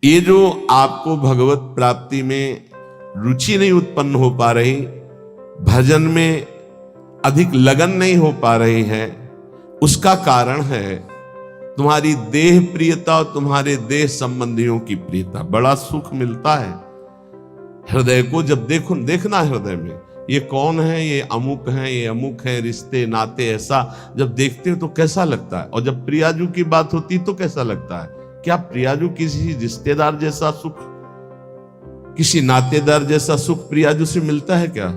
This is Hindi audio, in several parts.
ये जो आपको भगवत प्राप्ति में रुचि नहीं उत्पन्न हो पा रही, भजन में अधिक लगन नहीं हो पा रही है, उसका कारण है तुम्हारी देह प्रियता और तुम्हारे देह संबंधियों की प्रियता। बड़ा सुख मिलता है हृदय को जब देखना हृदय में ये कौन है, ये अमुक है, ये अमुक है, रिश्ते नाते, ऐसा जब देखते हो तो कैसा लगता है। और जब प्रियाजू की बात होती तो कैसा लगता है। क्या प्रियाजू किसी रिश्तेदार जैसा सुख, किसी नातेदार जैसा सुख प्रियाजू से मिलता है क्या?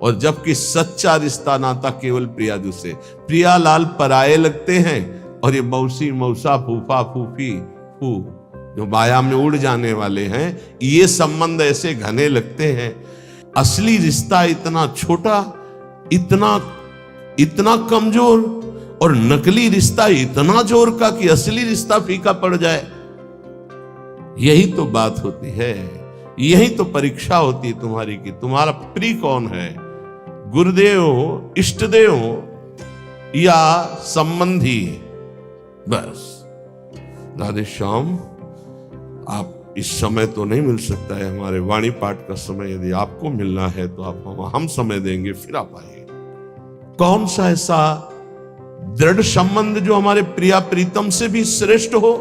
और जबकि सच्चा रिश्ता नाता केवल प्रियाजू से। प्रिया लाल पराये लगते हैं और ये मौसी मौसा फूफा फूफी फू जो माया में उड़ जाने वाले हैं, ये संबंध ऐसे घने लगते हैं। असली रिश्ता इतना छोटा, इतना कमजोर, और नकली रिश्ता इतना जोर का कि असली रिश्ता फीका पड़ जाए। यही तो बात होती है, यही तो परीक्षा होती है तुम्हारी कि तुम्हारा प्रिय कौन है, गुरुदेव, इष्टदेव या संबंधी। बस राधे श्याम, आप इस समय तो नहीं मिल सकता है, हमारे वाणी पाठ का समय यदि आपको मिलना है तो आप हम समय देंगे, फिर आप आइए। कौन सा ऐसा दृढ़ संबंध जो हमारे प्रिया प्रीतम से भी श्रेष्ठ हो।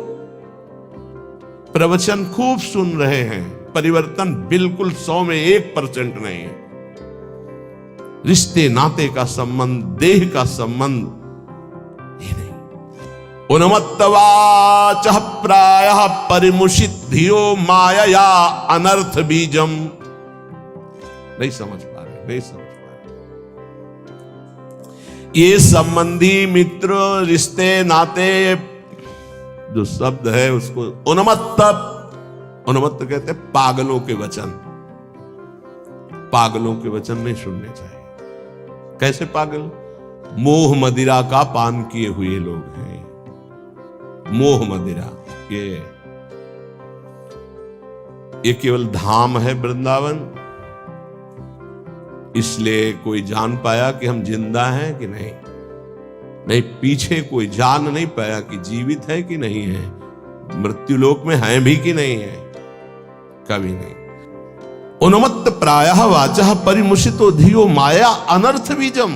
प्रवचन खूब सुन रहे हैं, परिवर्तन बिल्कुल 100 में 1% नहीं है। रिश्ते नाते का संबंध, देह का संबंध ही नहीं। उन्मत्तवाचः प्रायः परिमुषित धियो मायया अनर्थ बीजम। नहीं समझ पा रहे, नहीं समझ पा रहे। ये संबंधी, मित्र, रिश्ते नाते जो शब्द है उसको उन्मत्त कहते हैं पागलों के वचन। पागलों के वचन नहीं सुनने चाहिए। कैसे पागल? मोह मदिरा का पान किए हुए लोग हैं। मोह मदिरा ये केवल धाम है वृंदावन, इसलिए कोई जान पाया कि हम जिंदा हैं कि नहीं। नहीं, पीछे कोई जान नहीं पाया कि जीवित है कि नहीं है, मृत्युलोक में हैं भी कि नहीं है, कभी नहीं। उन्मत्त प्रायः वाचः परिमुषितो धियो माया अनर्थ बीजम।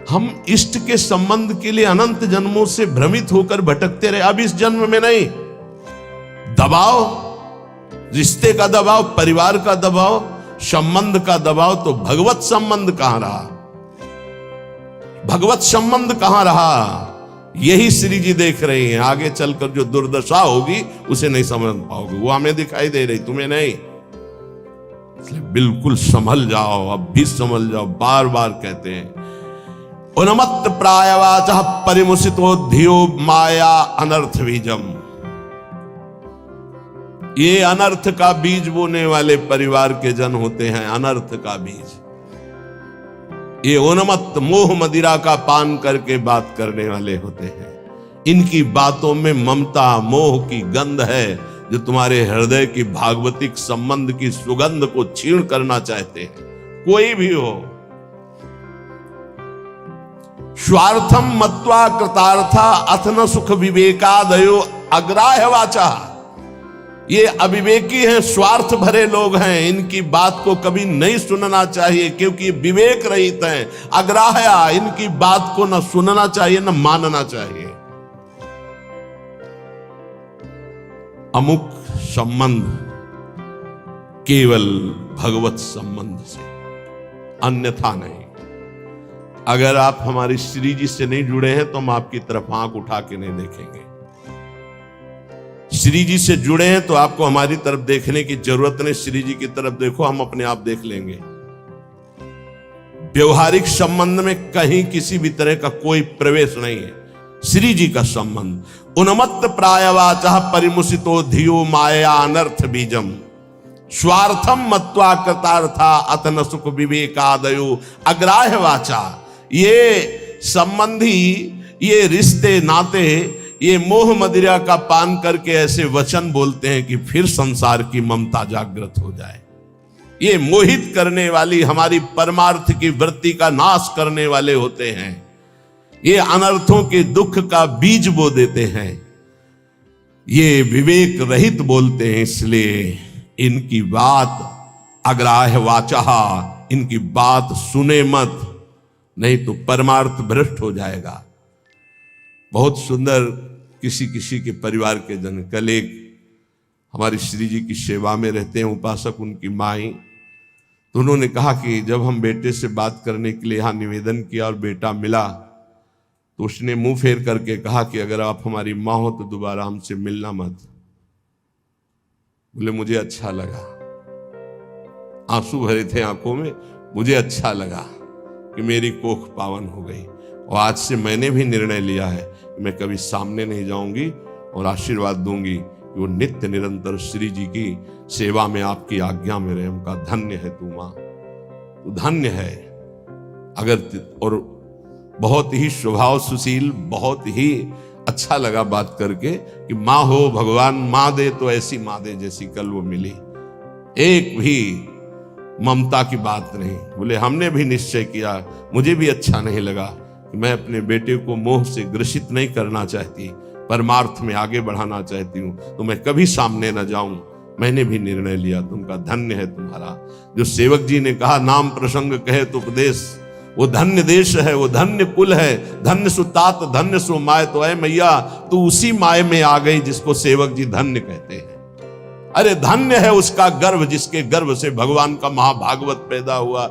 हम इष्ट के संबंध के लिए अनंत जन्मों से भ्रमित होकर भटकते रहे। अब इस जन्म में नहीं, दबाव, रिश्ते का दबाव, परिवार का दबाव, संबंध का दबाव, तो भगवत संबंध कहां रहा? भगवत संबंध कहां रहा? यही श्री जी देख रहे हैं। आगे चलकर जो दुर्दशा होगी उसे नहीं समझ पाओगे, वो हमें दिखाई दे रही, तुम्हें नहीं। इसलिए बिल्कुल संभल जाओ, अब भी संभल जाओ। बार बार कहते हैं उन्मत्त प्रायवाचः परिमुषितो धियो माया अनर्थ बीजम। ये अनर्थ का बीज बोने वाले परिवार के जन होते हैं। अनर्थ का बीज ये उन्मत्त मोह मदिरा का पान करके बात करने वाले होते हैं। इनकी बातों में ममता मोह की गंध है, जो तुम्हारे हृदय की भागवतिक संबंध की सुगंध को छीण करना चाहते हैं। कोई भी हो। स्वार्थम मत्वा कृतार्था अथ न सुख विवेकादयो अग्राह्य वाचा। ये अविवेकी हैं, स्वार्थ भरे लोग हैं, इनकी बात को कभी नहीं सुनना चाहिए, क्योंकि विवेक रहित हैं। अग्राह्य, इनकी बात को न सुनना चाहिए न मानना चाहिए। अमुक संबंध केवल भगवत संबंध से, अन्यथा नहीं। अगर आप हमारी श्री जी से नहीं जुड़े हैं तो हम आपकी तरफ आंख उठा के नहीं देखेंगे। श्री जी से जुड़े हैं तो आपको हमारी तरफ देखने की जरूरत नहीं। श्री जी की तरफ देखो, हम अपने आप देख लेंगे। व्यवहारिक संबंध में कहीं किसी भी तरह का कोई प्रवेश नहीं है। श्री जी का संबंध उन्मत्त प्रायवाचः परिमुषितो धियो माया अनर्थ बीजम स्वार्थम मत्वा कृतार्था अथ न सुख विवेकादयो अग्राह्य वाचा। ये संबंधी, ये रिश्ते नाते, ये मोह मदिरा का पान करके ऐसे वचन बोलते हैं कि फिर संसार की ममता जागृत हो जाए। ये मोहित करने वाली, हमारी परमार्थ की वृत्ति का नाश करने वाले होते हैं। ये अनर्थों के दुख का बीज बो देते हैं। ये विवेक रहित बोलते हैं, इसलिए इनकी बात अग्राह्य वाचा, इनकी बात सुने मत, नहीं तो परमार्थ भ्रष्ट हो जाएगा। बहुत सुंदर किसी किसी के परिवार के जन, कल एक हमारी श्री जी की सेवा में रहते हैं उपासक, उनकी माई, तो उन्होंने कहा कि जब हम बेटे से बात करने के लिए यहाँ निवेदन किया और बेटा मिला, तो उसने मुंह फेर करके कहा कि अगर आप हमारी माँ हो तो दोबारा हमसे मिलना मत। बोले मुझे अच्छा लगा, आंसू भरे थे आंखों में, मुझे अच्छा लगा कि मेरी कोख पावन हो गई। और आज से मैंने भी निर्णय लिया है कि मैं कभी सामने नहीं जाऊंगी और आशीर्वाद दूंगी कि वो नित्य निरंतर श्री जी की सेवा में आपकी आज्ञा में रहे। उनका धन्य है तू माँ, तू धन्य है। अगर और बहुत ही स्वभाव सुशील, बहुत ही अच्छा लगा बात करके कि माँ हो भगवान माँ दे तो ऐसी माँ दे जैसी कल वो मिली, एक भी ममता की बात नहीं। बोले हमने भी निश्चय किया, मुझे भी अच्छा नहीं लगा कि मैं अपने बेटे को मोह से ग्रसित नहीं करना चाहती, परमार्थ में आगे बढ़ाना चाहती हूँ, तो मैं कभी सामने न जाऊं। मैंने भी निर्णय लिया। तुमका धन्य है तुम्हारा। जो सेवक जी ने कहा नाम प्रसंग कहे तो उपदेश, वो धन्य देश है, वो धन्य कुल है, धन्य सुतात धन्य सो माय। तो ऐ मैया तू उसी माय में आ गई जिसको सेवक जी धन्य कहते हैं। अरे धन्य है उसका गर्भ जिसके गर्भ से भगवान का महाभागवत पैदा हुआ।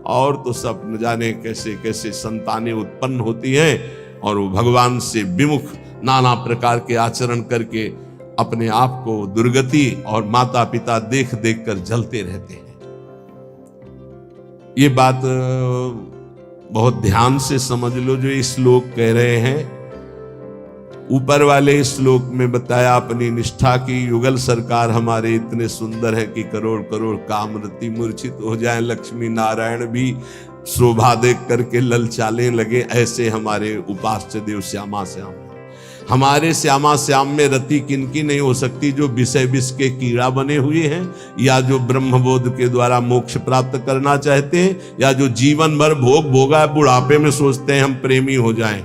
और तो सब न जाने कैसे कैसे संतानें उत्पन्न होती हैं और वो भगवान से विमुख नाना प्रकार के आचरण करके अपने आप को दुर्गति और माता पिता देख देख कर जलते रहते हैं। ये बात बहुत ध्यान से समझ लो जो इस श्लोक कह रहे हैं। ऊपर वाले श्लोक में बताया अपनी निष्ठा की युगल सरकार हमारे इतने सुंदर है कि करोड़ करोड़ कामरति मूर्छित हो जाए, लक्ष्मी नारायण भी शोभा देख करके ललचाने लगे, ऐसे हमारे उपास्य देव श्यामा श्याम। हमारे श्यामा श्याम में रति किनकी नहीं हो सकती, जो विषय विष के कीड़ा बने हुए हैं, या जो ब्रह्मबोध के द्वारा मोक्ष प्राप्त करना चाहते हैं, या जो जीवन भर भोग भोगा बुढ़ापे में सोचते हैं हम प्रेमी हो जाएं।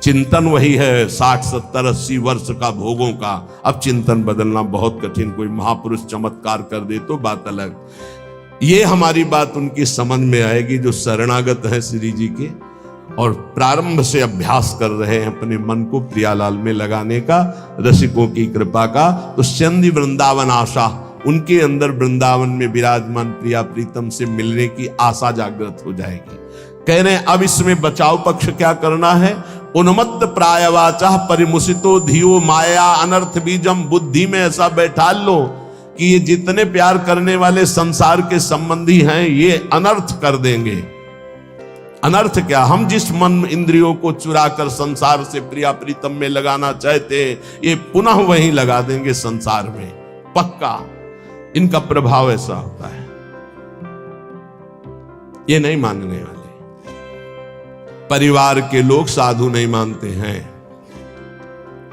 चिंतन वही है 60 70 80 वर्ष का भोगों का। अब चिंतन बदलना बहुत कठिन, कोई महापुरुष चमत्कार कर दे तो बात अलग। ये हमारी बात उनकी समझ में आएगी जो शरणागत है श्री जी के और प्रारंभ से अभ्यास कर रहे हैं अपने मन को प्रियालाल में लगाने का, रसिकों की कृपा का। तो चंदी वृंदावन आशा, उनके अंदर वृंदावन में विराजमान प्रिया प्रीतम से मिलने की आशा जागृत हो जाएगी। कह रहे हैं अब इसमें बचाव पक्ष क्या करना है। उन्मत्त प्रायवाचा परिमुसितो धियो माया अनर्थ बीजम, बुद्धि में ऐसा बैठा लो कि ये जितने प्यार करने वाले संसार के संबंधी हैं ये अनर्थ कर देंगे। अनर्थ क्या, हम जिस मन इंद्रियों को चुरा कर संसार से प्रिया प्रीतम में लगाना चाहते हैं ये पुनः वहीं लगा देंगे संसार में, पक्का। इनका प्रभाव ऐसा होता है, ये नहीं मानने वाले। परिवार के लोग साधु नहीं मानते हैं,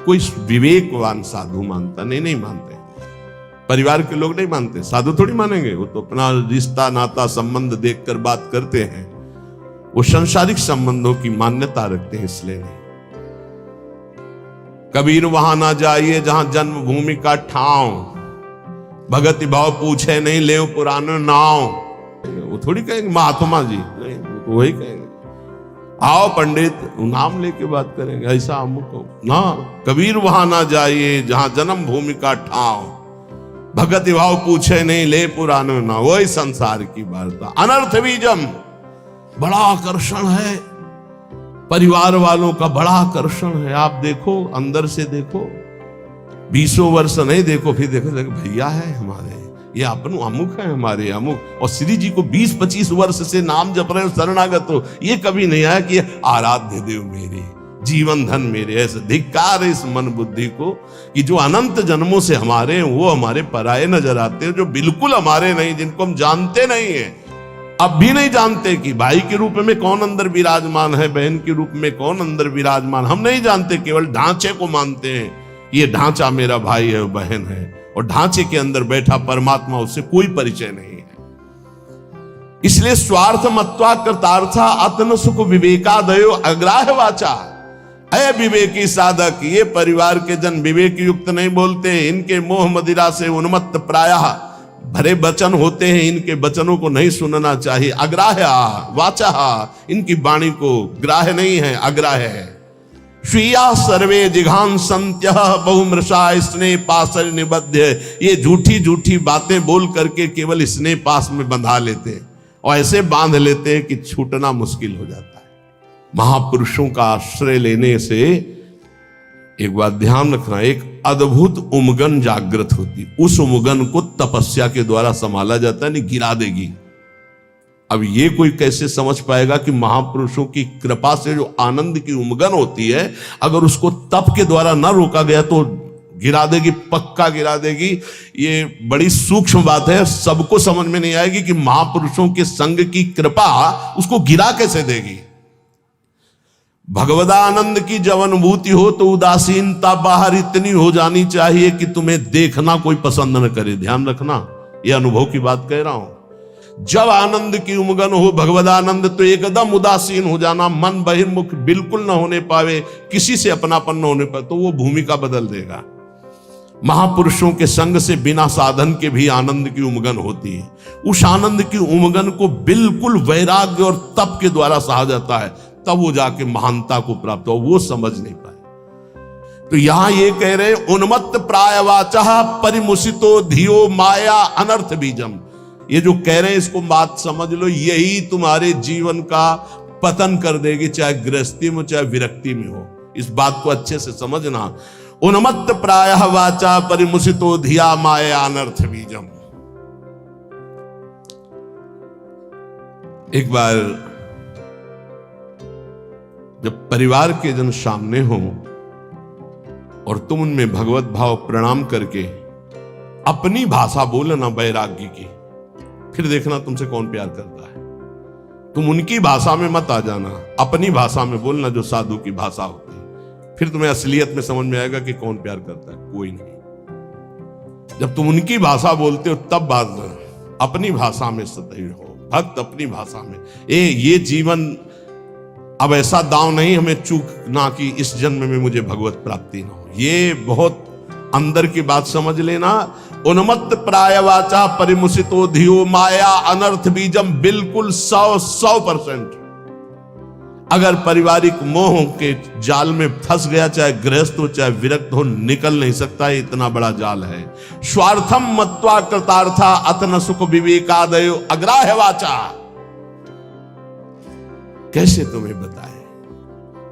कोई विवेकवान साधु मानता नहीं मानते। परिवार के लोग नहीं मानते, साधु थोड़ी मानेंगे। वो तो अपना रिश्ता नाता संबंध देखकर बात करते हैं, वो सांसारिक संबंधों की मान्यता रखते हैं, इसलिए नहीं। कबीर वहां ना जाइए जहां जन्मभूमि का ठाव, भगति भाव पूछे नहीं ले पुराने नाव। वो थोड़ी कहेंगे महात्मा जी, नहीं वो वही कहेंगे आओ पंडित, नाम लेके बात करेंगे, ऐसा हमको ना। कबीर वहां ना जाइए जहां जन्म भूमि का ठाव, भगति भाव पूछे नहीं ले पुराने ना। वही संसार की वार्ता। अनर्थ बीजम, बड़ा आकर्षण है परिवार वालों का, बड़ा आकर्षण है। आप देखो अंदर से देखो, 20 वर्ष नहीं देखो, फिर देखो भैया है हमारे, ये अपन अमुक है हमारे अमुक। और श्री जी को 20-25 वर्ष से नाम जप रहे हो, शरणागत हो, ये कभी नहीं आया कि आराध्य देव मेरे, जीवन धन मेरे। ऐसे धिक्कार है इस मन बुद्धि को कि जो अनंत जन्मों से हमारे हैं वो हमारे पराये नजर आते हैं, जो बिल्कुल हमारे नहीं, जिनको हम जानते नहीं है, अब भी नहीं जानते कि भाई के रूप में कौन अंदर विराजमान है, बहन के रूप में कौन अंदर विराजमान, हम नहीं जानते। केवल ढांचे को मानते हैं, ये ढांचा मेरा भाई है बहन है, और ढांचे के अंदर बैठा परमात्मा, उससे कोई परिचय नहीं है। इसलिए स्वार्थ मत्वा कृतार्था अतन सुख विवेकादयो अग्राह्य वाचा, अय विवेकी साधक, ये परिवार के जन विवेक युक्त नहीं बोलते, इनके मोह मदिरा से उन्मत्त प्रायः भरे वचन होते हैं, इनके वचनों को नहीं सुनना चाहिए। अग्राह्य वाचा, इनकी वाणी को ग्राह्य नहीं है, अग्राह्य है। स्वीया सर्वे जिघांसन्त्यः बहुमृषा स्नेह पास निबद्ध, ये झूठी झूठी बातें बोल करके केवल स्नेह पास में बंधा लेते हैं, और ऐसे बांध लेते हैं कि छूटना मुश्किल हो जाता है। महापुरुषों का आश्रय लेने से एक बात ध्यान रखना, एक अद्भुत उमगन जागृत होती, उस उमगन को तपस्या के द्वारा संभाला जाता है, नहीं गिरा देगी। अब ये कोई कैसे समझ पाएगा कि महापुरुषों की कृपा से जो आनंद की उमगन होती है, अगर उसको तप के द्वारा न रोका गया तो गिरा देगी, पक्का गिरा देगी। ये बड़ी सूक्ष्म बात है, सबको समझ में नहीं आएगी कि महापुरुषों के संग की कृपा उसको गिरा कैसे देगी। भगवदानंद की जब अनुभूति हो तो उदासीनता बाहर इतनी हो जानी चाहिए कि तुम्हें देखना कोई पसंद न करे। ध्यान रखना, यह अनुभव की बात कह रहा हूं। जब आनंद की उमगन हो भगवदानंद, तो एकदम उदासीन हो जाना, मन बहिर्मुख बिल्कुल न होने पावे, किसी से अपनापन न होने पाए, तो वो भूमिका बदल देगा। महापुरुषों के संग से बिना साधन के भी आनंद की उमगन होती है। उस आनंद की उमगन को बिल्कुल वैराग्य और तप के द्वारा सहा जाता है, तब वो जाके महानता को प्राप्त हो, वो समझ नहीं पाए। तो यहां ये कह रहे, उन्मत्त प्रायवाचा परिमुसितो धियो माया अनर्थ बीजम। ये जो कह रहे हैं इसको बात समझ लो, यही तुम्हारे जीवन का पतन कर देगी, चाहे गृहस्थी में चाहे विरक्ति में हो। इस बात को अच्छे से समझना। उन्मत्त प्रायः वाचा परिमुसितो धिया माया अनर्थ बीजम। एक बार जब परिवार के जन सामने हो और तुम उनमें भगवत भाव प्रणाम करके अपनी भाषा बोलना वैराग्य की, फिर देखना तुमसे कौन प्यार करता है। तुम उनकी भाषा में मत आ जाना, अपनी भाषा में बोलना जो साधु की भाषा होती है, फिर तुम्हें असलियत में समझ में आएगा कि कौन प्यार करता है, कोई नहीं। जब तुम उनकी भाषा बोलते हो तब बात अपनी भाषा में सदैव हो, भक्त अपनी भाषा में। ये जीवन अब ऐसा दांव नहीं हमें चूकना कि इस जन्म में मुझे भगवत प्राप्ति न हो। ये बहुत अंदर की बात समझ लेना। उन्मत्त प्रायवाचा परिमुसितो धियो माया अनर्थ बीजम, बिल्कुल 100%। अगर पारिवारिक मोह के जाल में फंस गया, चाहे गृहस्थ हो चाहे विरक्त हो, निकल नहीं सकता, इतना बड़ा जाल है। स्वार्थम मत्वा कृतार्था अतन सुख विवेकादयो अग्राह्य वाचा। कैसे तुम्हें बताए,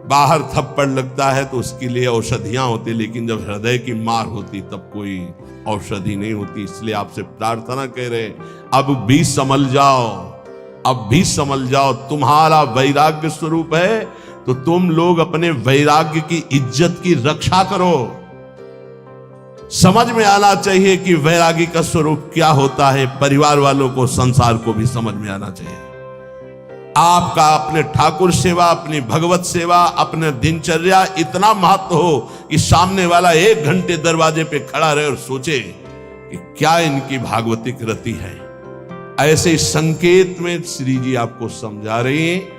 बाहर थप्पड़ लगता है तो उसके लिए औषधियां होती, लेकिन जब हृदय की मार होती तब कोई औषधि नहीं होती। इसलिए आपसे प्रार्थना कह रहे, अब भी संभल जाओ, अब भी संभल जाओ। तुम्हारा वैराग्य स्वरूप है तो तुम लोग अपने वैराग्य की इज्जत की रक्षा करो। समझ में आना चाहिए कि वैराग्य का स्वरूप क्या होता है। परिवार वालों को, संसार को भी समझ में आना चाहिए। आपका अपने ठाकुर सेवा, अपनी भगवत सेवा, अपने दिनचर्या इतना महत्व हो कि सामने वाला 1 घंटे दरवाजे पे खड़ा रहे और सोचे कि क्या इनकी भागवतिक रति है। ऐसे संकेत में श्री जी आपको समझा रही हैं,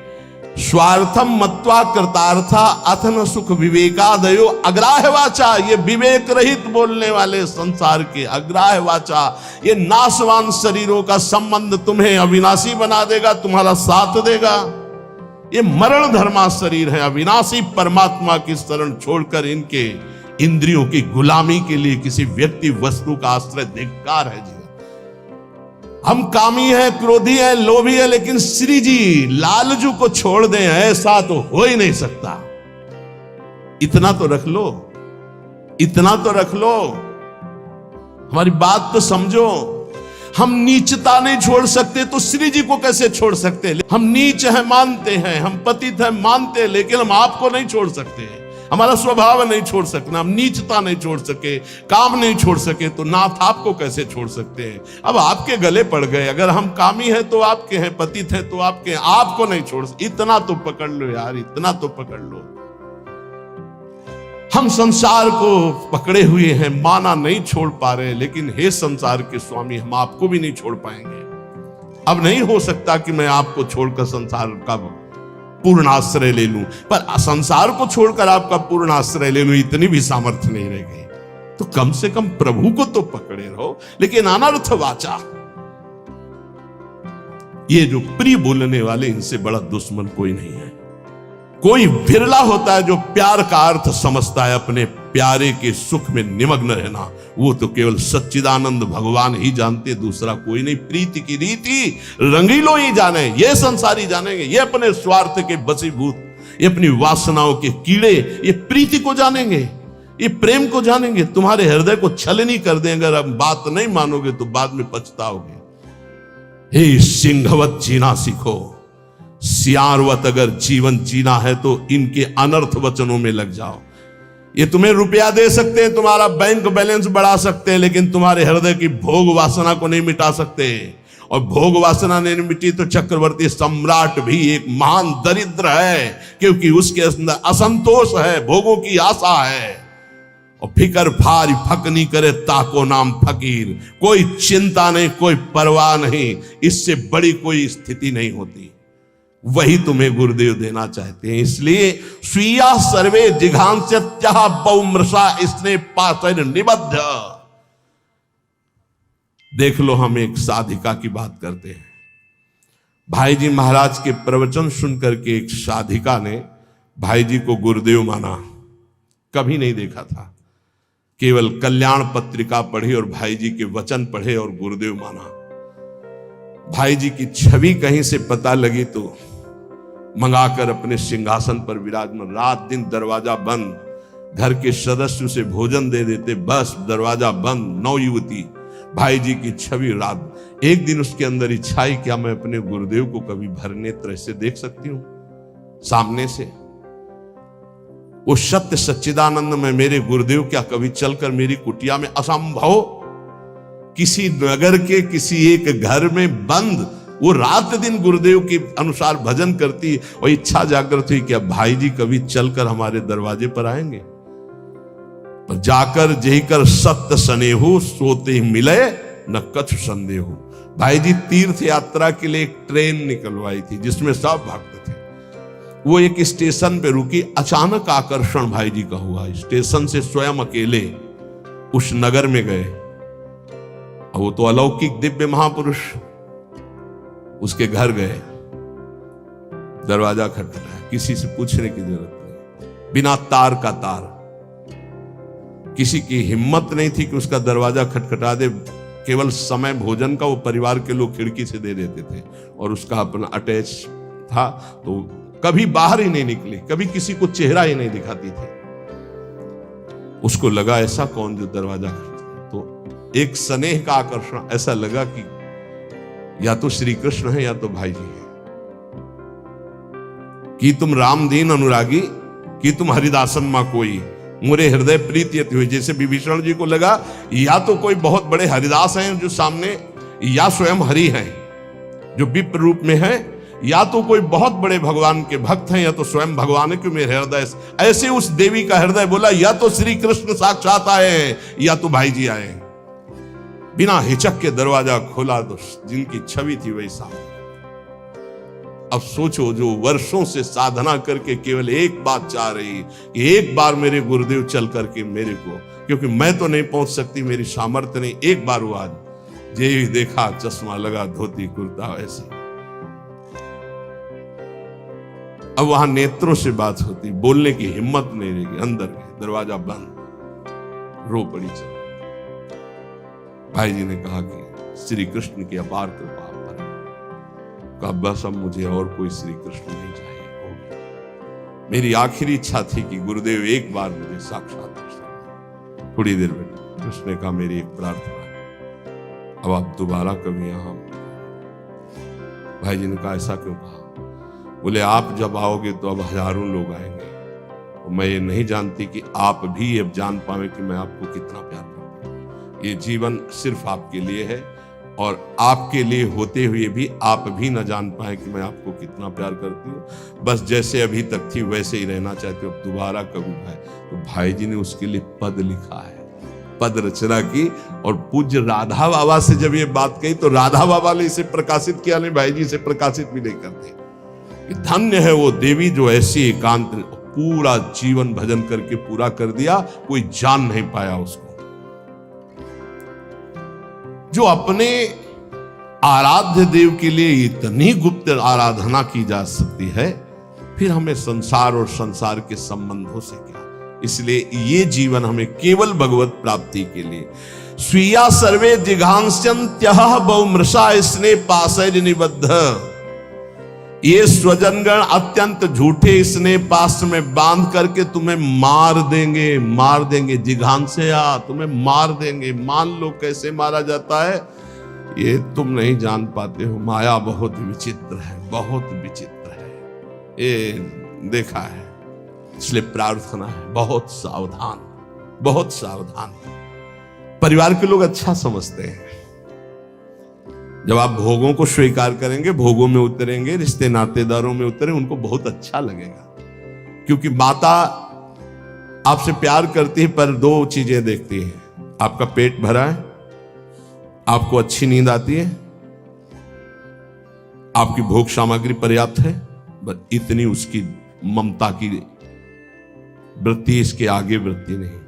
स्वार्थम मत्वा कृतार्था अथन सुख विवेकादयो अग्राह्य वाचा। ये विवेक रहित बोलने वाले संसार के अग्राह्य वाचा, ये नाशवान शरीरों का संबंध तुम्हें अविनाशी बना देगा, तुम्हारा साथ देगा। ये मरण धर्मा शरीर है, अविनाशी परमात्मा की शरण छोड़कर इनके इंद्रियों की गुलामी के लिए किसी व्यक्ति वस्तु का आश्रय धिक्कार है। जी हम कामी हैं, क्रोधी हैं, लोभी हैं, लेकिन श्री जी लालजू को छोड़ दें, ऐसा तो हो ही नहीं सकता। इतना तो रख लो, इतना तो रख लो, हमारी बात तो समझो। हम नीचता नहीं छोड़ सकते तो श्री जी को कैसे छोड़ सकते। हम नीच हैं मानते हैं, हम पतित हैं मानते हैं, लेकिन हम आपको नहीं छोड़ सकते। हमारा स्वभाव नहीं छोड़ सकना, हम नीचता नहीं छोड़ सके, काम नहीं छोड़ सके, तो नाथ आपको कैसे छोड़ सकते हैं। अब आपके गले पड़ गए, अगर हम कामी हैं तो आपके हैं, पतित हैं तो आपके हैं, आपको नहीं छोड़ सकते। इतना तो पकड़ लो यार, इतना तो पकड़ लो। हम संसार को पकड़े हुए हैं, माना नहीं छोड़ पा रहे, लेकिन हे संसार के स्वामी, हम आपको भी नहीं छोड़ पाएंगे। अब नहीं हो सकता कि मैं आपको छोड़कर संसार का पूर्ण आश्रय ले लूं, पर संसार को छोड़कर आपका पूर्ण आश्रय ले लूं, इतनी भी सामर्थ्य नहीं रह गई। तो कम से कम प्रभु को तो पकड़े रहो। लेकिन अनर्थ वाचा, ये जो प्रिय बोलने वाले, इनसे बड़ा दुश्मन कोई नहीं है। कोई विरला होता है जो प्यार का अर्थ समझता है अपने प्यारे के सुख में निमग्न रहना। वो तो केवल सच्चिदानंद भगवान ही जानते, दूसरा कोई नहीं। प्रीति की रीति रंगीलो ही जाने, ये संसारी जानेंगे। ये अपने स्वार्थ के बसीभूत, ये अपनी वासनाओं के कीड़े, ये प्रीति को जानेंगे, ये प्रेम को जानेंगे। तुम्हारे हृदय को छलनी कर दें, अगर अब बात नहीं मानोगे तो बाद में पछताओगे। हे सिंहवत जीना सीखो, सियारवत अगर जीवन जीना है तो इनके अनर्थ वचनों में लग जाओ। ये तुम्हें रुपया दे सकते हैं, तुम्हारा बैंक बैलेंस बढ़ा सकते हैं, लेकिन तुम्हारे हृदय की भोग वासना को नहीं मिटा सकते। और भोग वासना नहीं मिटी तो चक्रवर्ती सम्राट भी एक महान दरिद्र है, क्योंकि उसके अंदर असंतोष है, भोगों की आशा है। और फिकर भारी फकनी करे ताको नाम फकीर, कोई चिंता नहीं, कोई परवाह नहीं, इससे बड़ी कोई स्थिति नहीं होती। वही तुम्हें गुरुदेव देना चाहते हैं। इसलिए स्वीया सर्वे जिघांस्यत्यः बहुमृषा इसने पाशर निबद्ध। देख लो, हम एक साधिका की बात करते हैं। भाई जी महाराज के प्रवचन सुनकर के एक साधिका ने भाई जी को गुरुदेव माना। कभी नहीं देखा था, केवल कल्याण पत्रिका पढ़ी और भाई जी के वचन पढ़े और गुरुदेव माना। भाई जी की छवि कहीं से पता लगी तो मंगाकर अपने सिंहासन पर विराजमान। रात दिन दरवाजा बंद, घर के सदस्य उसे भोजन दे देते, बस दरवाजा बंद। नवयुवती भाई जी की छवि। रात एक दिन उसके अंदर इच्छा आई, क्या मैं अपने गुरुदेव को कभी भर नेत्र से देख सकती हूं सामने से? वो सत्य सच्चिदानंद में मेरे गुरुदेव क्या कभी चलकर मेरी कुटिया में? असंभव। किसी नगर के किसी एक घर में बंद वो रात दिन गुरुदेव के अनुसार भजन करती, और इच्छा जागृत हुई कि भाई जी कभी चलकर हमारे दरवाजे पर आएंगे। पर जाकर जही कर सत्य स्नेहु, सोते ही मिले न कछु संदेहु। भाई जी तीर्थ यात्रा के लिए एक ट्रेन निकलवाई थी जिसमें सब भक्त थे। वो एक स्टेशन पे रुकी, अचानक आकर्षण भाई जी का हुआ। स्टेशन से स्वयं अकेले उस नगर में गए। वो तो अलौकिक दिव्य महापुरुष, उसके घर गए, दरवाजा खटखटाया, किसी से पूछने की जरूरत नहीं, बिना तार का तार। किसी की हिम्मत नहीं थी कि उसका दरवाजा खटखटा दे। केवल समय भोजन का वो परिवार के लोग खिड़की से दे देते थे, और उसका अपना अटैच था, तो कभी बाहर ही नहीं निकली, कभी किसी को चेहरा ही नहीं दिखाती थी। उसको लगा ऐसा कौन जो दरवाजा खटखटाता, तो एक स्नेह का आकर्षण, ऐसा लगा कि या तो श्री कृष्ण है या तो भाई जी है। कि तुम राम दीन अनुरागी, कि तुम हरिदासन मां कोई, मोरे हृदय प्रीति अति हुई। जैसे विभीषण जी को लगा या तो कोई बहुत बड़े हरिदास हैं जो सामने, या स्वयं हरि हैं जो विप्र रूप में है, या तो कोई बहुत बड़े भगवान के भक्त हैं, या तो स्वयं भगवान है कि मेरे हृदय। ऐसे उस देवी का हृदय बोला या तो श्री कृष्ण साक्षात आए हैं या तो भाई जी आए हैं। बिना हिचक के दरवाजा खोला तो जिनकी छवि थी वही सामने। अब सोचो, जो वर्षों से साधना करके केवल एक बात चाह रही कि एक बार मेरे गुरुदेव चल करके मेरे को, क्योंकि मैं तो नहीं पहुंच सकती, मेरी सामर्थ्य नहीं, एक बार वो आज जे देखा चश्मा लगा, धोती कुर्ता ऐसे। अब वहां नेत्रों से बात होती, बोलने की हिम्मत नहीं रहेगी। अंदर के दरवाजा बंद, रो पड़ी चल। भाई जी ने कहा कि श्री कृष्ण की अपार कृपा पर है। कहा बस अब मुझे और कोई श्री कृष्ण नहीं चाहिए, हो गया। मेरी आखिरी इच्छा थी कि गुरुदेव एक बार मुझे साक्षात दर्शन। थोड़ी देर में उसने कहा मेरी एक प्रार्थना है, अब आप दोबारा कभी यहां। भाई जी ने कहा ऐसा क्यों कहा? बोले आप जब आओगे तो अब हजारों लोग आएंगे, और मैं ये नहीं जानती कि आप भी अब जान पावे कि मैं आपको कितना प्यार करती हूं। ये जीवन सिर्फ आपके लिए है, और आपके लिए होते हुए भी आप भी न जान पाए कि मैं आपको कितना प्यार करती हूँ। बस जैसे अभी तक थी वैसे ही रहना चाहती हूँ, अब दोबारा कभी भाई। तो भाई जी ने उसके लिए पद लिखा है, पद रचना की। और पूज्य राधा बाबा से जब ये बात कही तो राधा बाबा ने इसे प्रकाशित किया नहीं, भाई जी इसे प्रकाशित भी नहीं करते। कि धन्य है वो देवी जो ऐसी एकांत पूरा जीवन भजन करके पूरा कर दिया, कोई जान नहीं पाया उसको। जो अपने आराध्य देव के लिए इतनी गुप्त आराधना की जा सकती है, फिर हमें संसार और संसार के संबंधों से क्या। इसलिए ये जीवन हमें केवल भगवत प्राप्ति के लिए। स्वीया सर्वे जिघांस्यन्त्यः बहुमृषा स्नेह पाशैर् निबद्ध। ये स्वजनगण अत्यंत झूठे स्नेह पास में बांध करके तुम्हें मार देंगे। जिघांस्या, तुम्हें मार देंगे। मान लो कैसे मारा जाता है, ये तुम नहीं जान पाते हो। माया बहुत विचित्र है, बहुत विचित्र है, ये देखा है। इसलिए प्रार्थना है बहुत सावधान, बहुत सावधान। परिवार के लोग अच्छा समझते हैं, जब आप भोगों को स्वीकार करेंगे, भोगों में उतरेंगे, रिश्ते नातेदारों में उतरे, उनको बहुत अच्छा लगेगा। क्योंकि माता आपसे प्यार करती है, पर दो चीजें देखती है, आपका पेट भरा है, आपको अच्छी नींद आती है, आपकी भोग सामग्री पर्याप्त है, बस इतनी उसकी ममता की वृत्ति, इसके आगे वृत्ति नहीं।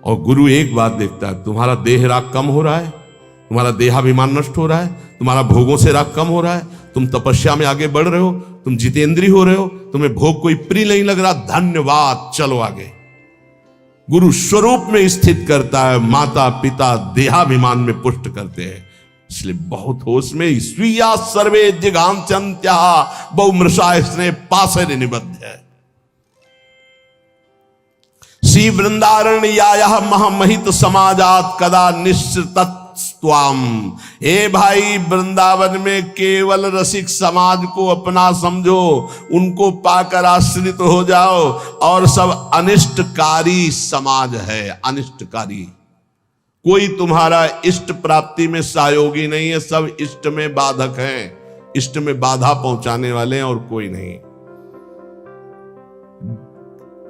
और गुरु एक बात देखता है, तुम्हारा देह राग कम हो रहा है, तुम्हारा देहाभिमान नष्ट हो रहा है, तुम्हारा भोगों से राग कम हो रहा है, तुम तपस्या में आगे बढ़ रहे हो, तुम जितेंद्रीय हो रहे हो, तुम्हें भोग कोई प्रिय नहीं लग रहा, धन्यवाद, चलो आगे। गुरु स्वरूप में स्थित करता है, माता पिता देहाभिमान में पुष्ट करते हैं। इसलिए बहुत होश में। स्वीया सर्वे जिघांस्यन्त्यः बहुमृषा स्नेह पाशैर् निबद्ध। श्री वृंदारण्यायः महामहित समाजात कदा निश्चितस्त्वाम। हे भाई, वृंदावन में केवल रसिक समाज को अपना समझो, उनको पाकर आश्रित हो जाओ, और सब अनिष्टकारी समाज है, अनिष्टकारी। कोई तुम्हारा इष्ट प्राप्ति में सहयोगी नहीं है, सब इष्ट में बाधक हैं, इष्ट में बाधा पहुंचाने वाले हैं, और कोई नहीं।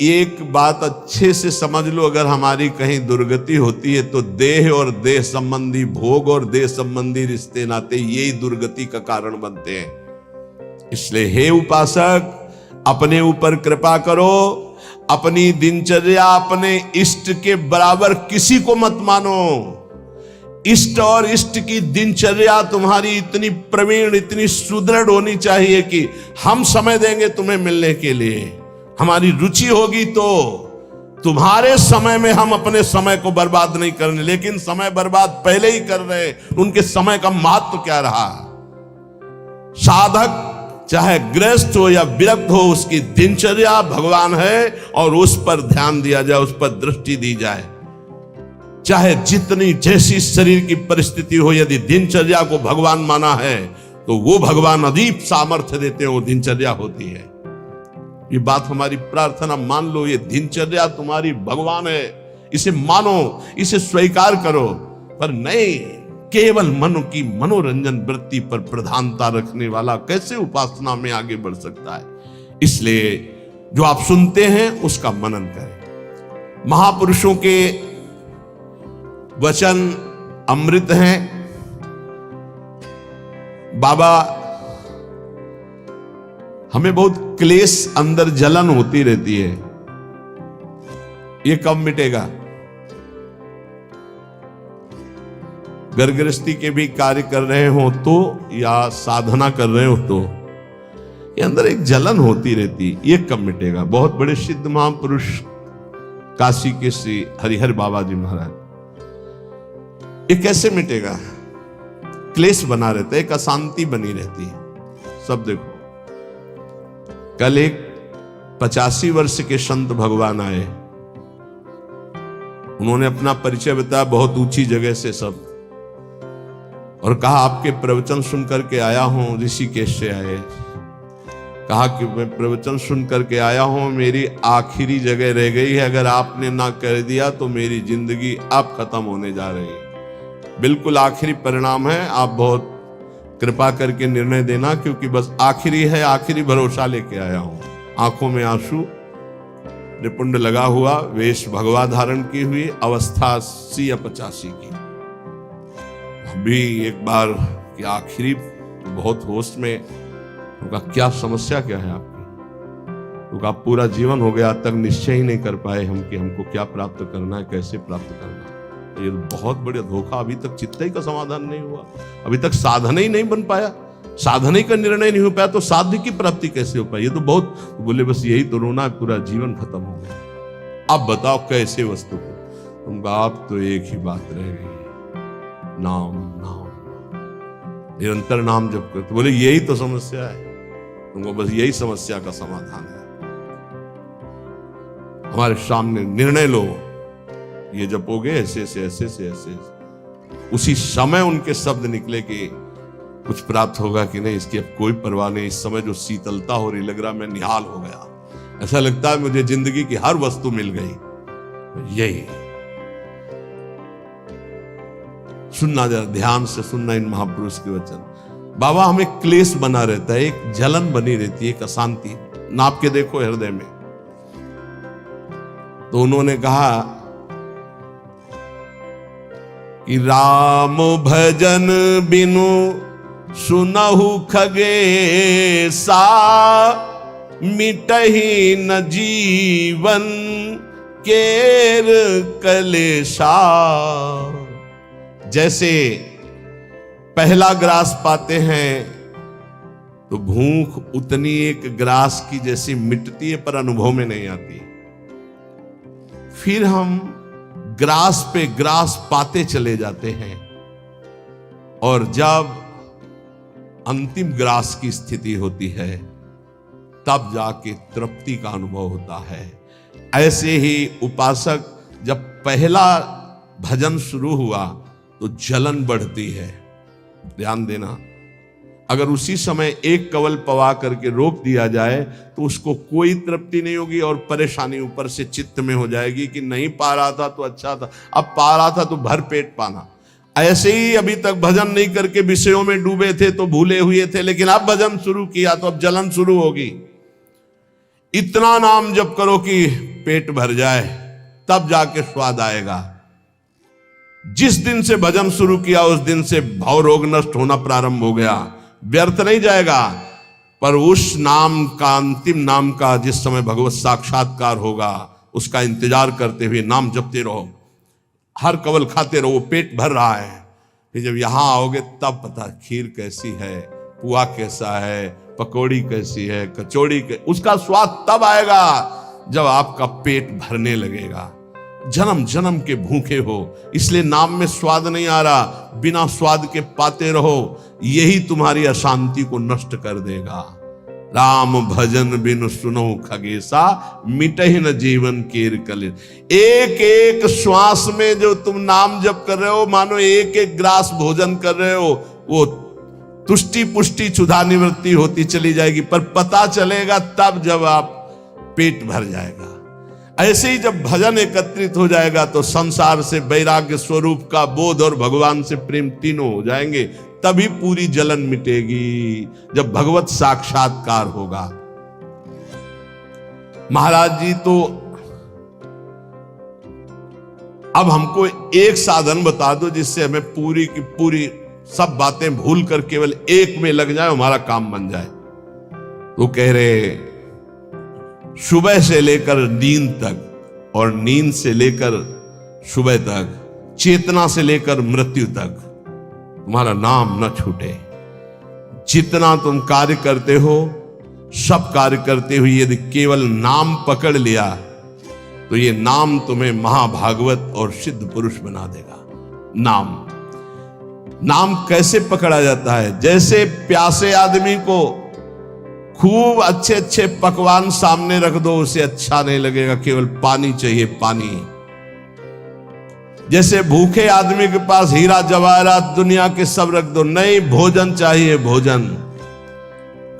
एक बात अच्छे से समझ लो, अगर हमारी कहीं दुर्गति होती है तो देह और देह संबंधी भोग और देह संबंधी रिश्ते नाते यही दुर्गति का कारण बनते हैं। इसलिए हे उपासक, अपने ऊपर कृपा करो, अपनी दिनचर्या अपने इष्ट के बराबर किसी को मत मानो। इष्ट और इष्ट की दिनचर्या तुम्हारी इतनी प्रवीण, इतनी सुदृढ़ होनी चाहिए कि हम समय देंगे तुम्हें मिलने के लिए। हमारी रुचि होगी तो तुम्हारे समय में हम अपने समय को बर्बाद नहीं करने, लेकिन समय बर्बाद पहले ही कर रहे, उनके समय का महत्व क्या रहा। साधक चाहे गृहस्थ हो या विरक्त हो, उसकी दिनचर्या भगवान है और उस पर ध्यान दिया जाए, उस पर दृष्टि दी जाए। चाहे जितनी जैसी शरीर की परिस्थिति हो, यदि दिनचर्या को भगवान माना है तो वो भगवान अदीप सामर्थ्य देते हैं, वो दिनचर्या होती है। ये बात हमारी प्रार्थना मान लो, ये दिनचर्या तुम्हारी भगवान है, इसे मानो, इसे स्वीकार करो। पर नहीं, केवल मन की मनोरंजन वृत्ति पर प्रधानता रखने वाला कैसे उपासना में आगे बढ़ सकता है। इसलिए जो आप सुनते हैं उसका मनन करें। महापुरुषों के वचन अमृत हैं। बाबा, हमें बहुत क्लेश, अंदर जलन होती रहती है, ये कब मिटेगा? गृहस्थी के भी कार्य कर रहे हो तो, या साधना कर रहे हो तो, ये अंदर एक जलन होती रहती, ये कब मिटेगा? बहुत बड़े सिद्ध महापुरुष काशी के श्री हरिहर बाबा जी महाराज, ये कैसे मिटेगा? क्लेश बना रहता है, एक अशांति बनी रहती है। सब देखो, कल एक 85 वर्ष के संत भगवान आए, उन्होंने अपना परिचय बताया बहुत ऊंची जगह से सब, और कहा आपके प्रवचन सुन करके आया हूं, ऋषिकेश से आए। कहा कि मैं प्रवचन सुन करके आया हूं, मेरी आखिरी जगह रह गई है, अगर आपने ना कर दिया तो मेरी जिंदगी अब खत्म होने जा रही है, बिल्कुल आखिरी परिणाम है, आप बहुत कृपा करके निर्णय देना, क्योंकि बस आखिरी है, आखिरी भरोसा लेके आया हूं। आंखों में आंसू, निपुंड लगा हुआ, वेश भगवा धारण की हुई, अवस्था 80 या 85 की। अभी एक बार कि आखिरी बहुत होश में, उनका क्या समस्या क्या है आपकी? तो आप पूरा जीवन हो गया तक निश्चय ही नहीं कर पाए हम कि हमको क्या प्राप्त करना है, कैसे प्राप्त करना है। ये तो बहुत बड़ा धोखा। अभी तक चित्त ही का समाधान नहीं हुआ, अभी तक साधन ही नहीं बन पाया, साधन ही का निर्णय नहीं हो पाया, तो साध्य की प्राप्ति कैसे हो पाई? ये तो बहुत बोले बस यही तो रोना है, पूरा जीवन खत्म हो गया। अब बताओ कैसे वस्तु को? तुमका आप तो एक ही बात रह गई, नाम नाम, निरंतर नाम जप कर। तो बोले यही तो समस्या है, तुमको बस यही समस्या का समाधान है। हमारे सामने निर्णय लो, ये जपोगे ऐसे से ऐसे से ऐसे, उसी समय उनके शब्द निकले कि कुछ प्राप्त होगा कि नहीं इसकी अब कोई परवाह नहीं। इस समय जो शीतलता हो रही, लग रहा मैं निहाल हो गया, ऐसा लगता है मुझे जिंदगी की हर वस्तु मिल गई। यही सुनना, जरा ध्यान से सुनना इन महापुरुष के वचन। बाबा हमें क्लेश बना रहता है, एक जलन बनी रहती है, एक अशांति। नाप के देखो हृदय में। तो उन्होंने कहा कि राम भजन बिनु सुनहु खगेसा, मिटहि न जीवन केर कलेशा। जैसे पहला ग्रास पाते हैं तो भूख उतनी एक ग्रास की जैसी मिटती है, पर अनुभव में नहीं आती। फिर हम ग्रास पे ग्रास पाते चले जाते हैं, और जब अंतिम ग्रास की स्थिति होती है तब जाके तृप्ति का अनुभव होता है। ऐसे ही उपासक जब पहला भजन शुरू हुआ तो जलन बढ़ती है। ध्यान देना, अगर उसी समय एक कवल पवा करके रोक दिया जाए तो उसको कोई तृप्ति नहीं होगी, और परेशानी ऊपर से चित्त में हो जाएगी कि नहीं पा रहा था तो अच्छा था, अब पा रहा था तो भर पेट पाना। ऐसे ही अभी तक भजन नहीं करके विषयों में डूबे थे तो भूले हुए थे, लेकिन अब भजन शुरू किया तो अब जलन शुरू होगी। इतना नाम जप करो कि पेट भर जाए, तब जाके स्वाद आएगा। जिस दिन से भजन शुरू किया उस दिन से भव रोग नष्ट होना प्रारंभ हो गया। व्यर्थ नहीं जाएगा, पर उस नाम का, अंतिम नाम का, जिस समय भगवत साक्षात्कार होगा उसका इंतजार करते हुए नाम जपते रहो, हर कवल खाते रहो, पेट भर रहा है। फिर जब यहां आओगे तब पता खीर कैसी है, पुआ कैसा है, पकौड़ी कैसी है, कचौड़ी उसका स्वाद तब आएगा जब आपका पेट भरने लगेगा। जन्म जन्म के भूखे हो, इसलिए नाम में स्वाद नहीं आ रहा, बिना स्वाद के पाते रहो, यही तुम्हारी अशांति को नष्ट कर देगा। राम भजन बिनु सुनो खगेसा, मिटहि न जीवन केर कलेश। एक एक श्वास में जो तुम नाम जप कर रहे हो, मानो एक एक ग्रास भोजन कर रहे हो, वो तुष्टि पुष्टि क्षुधा निवृत्ति होती चली जाएगी, पर पता चलेगा तब जब आप पेट भर जाएगा। ऐसे ही जब भजन एकत्रित हो जाएगा तो संसार से वैराग्य स्वरूप का बोध और भगवान से प्रेम तीनों हो जाएंगे, तभी पूरी जलन मिटेगी, जब भगवत साक्षात्कार होगा। महाराज जी तो अब हमको एक साधन बता दो जिससे हमें पूरी की पूरी सब बातें भूल कर केवल एक में लग जाए, हमारा काम बन जाए। तो कह रहे सुबह से लेकर नींद तक और नींद से लेकर सुबह तक, चेतना से लेकर मृत्यु तक तुम्हारा नाम न छूटे। जितना तुम कार्य करते हो, सब कार्य करते हुए यदि केवल नाम पकड़ लिया तो ये नाम तुम्हें महाभागवत और सिद्ध पुरुष बना देगा। नाम कैसे पकड़ा जाता है? जैसे प्यासे आदमी को खूब अच्छे अच्छे पकवान सामने रख दो, उसे अच्छा नहीं लगेगा, केवल पानी चाहिए, पानी। जैसे भूखे आदमी के पास हीरा जवाहरात दुनिया के सब रख दो, नहीं, भोजन चाहिए, भोजन।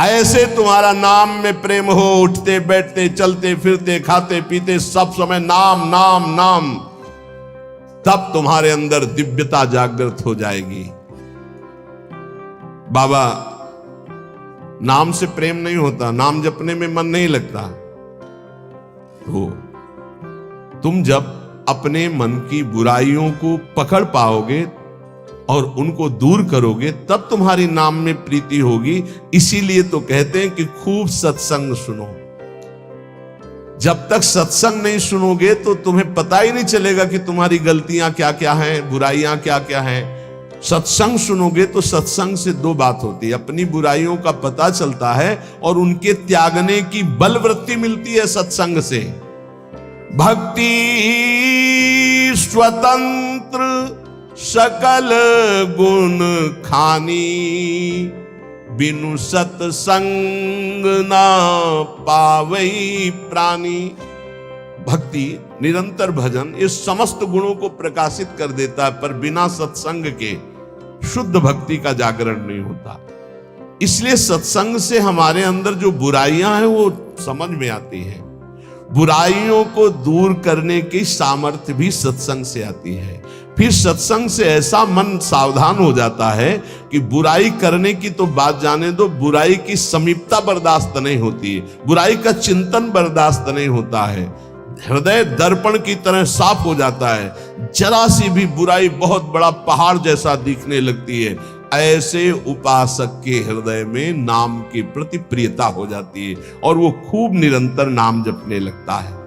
ऐसे तुम्हारा नाम में प्रेम हो, उठते बैठते चलते फिरते खाते पीते सब समय नाम नाम नाम, तब तुम्हारे अंदर दिव्यता जागृत हो जाएगी। बाबा, नाम से प्रेम नहीं होता, नाम जपने में मन नहीं लगता। तो तुम जब अपने मन की बुराइयों को पकड़ पाओगे और उनको दूर करोगे तब तुम्हारी नाम में प्रीति होगी। इसीलिए तो कहते हैं कि खूब सत्संग सुनो। जब तक सत्संग नहीं सुनोगे तो तुम्हें पता ही नहीं चलेगा कि तुम्हारी गलतियां क्या क्या हैं, बुराइयां क्या क्या हैं। सत्संग सुनोगे तो सत्संग से दो बात होती है, अपनी बुराइयों का पता चलता है और उनके त्यागने की बलवृत्ति मिलती है सत्संग से। भक्ति स्वतंत्र सकल गुण खानी, बिनु सत्संग ना पावई प्राणी। भक्ति निरंतर भजन ये समस्त गुणों को प्रकाशित कर देता है, पर बिना सत्संग के शुद्ध भक्ति का जागरण नहीं होता। इसलिए सत्संग से हमारे अंदर जो बुराइयां हैं वो समझ में आती हैं। बुराइयों को दूर करने की सामर्थ्य भी सत्संग से आती है। फिर सत्संग से ऐसा मन सावधान हो जाता है कि बुराई करने की तो बात जाने दो, बुराई की समीपता बर्दाश्त नहीं होती है, बुराई का चिंतन बर्दाश्त नहीं होता है। हृदय दर्पण की तरह साफ हो जाता है, जरा सी भी बुराई बहुत बड़ा पहाड़ जैसा दिखने लगती है। ऐसे उपासक के हृदय में नाम के प्रति प्रियता हो जाती है और वो खूब निरंतर नाम जपने लगता है।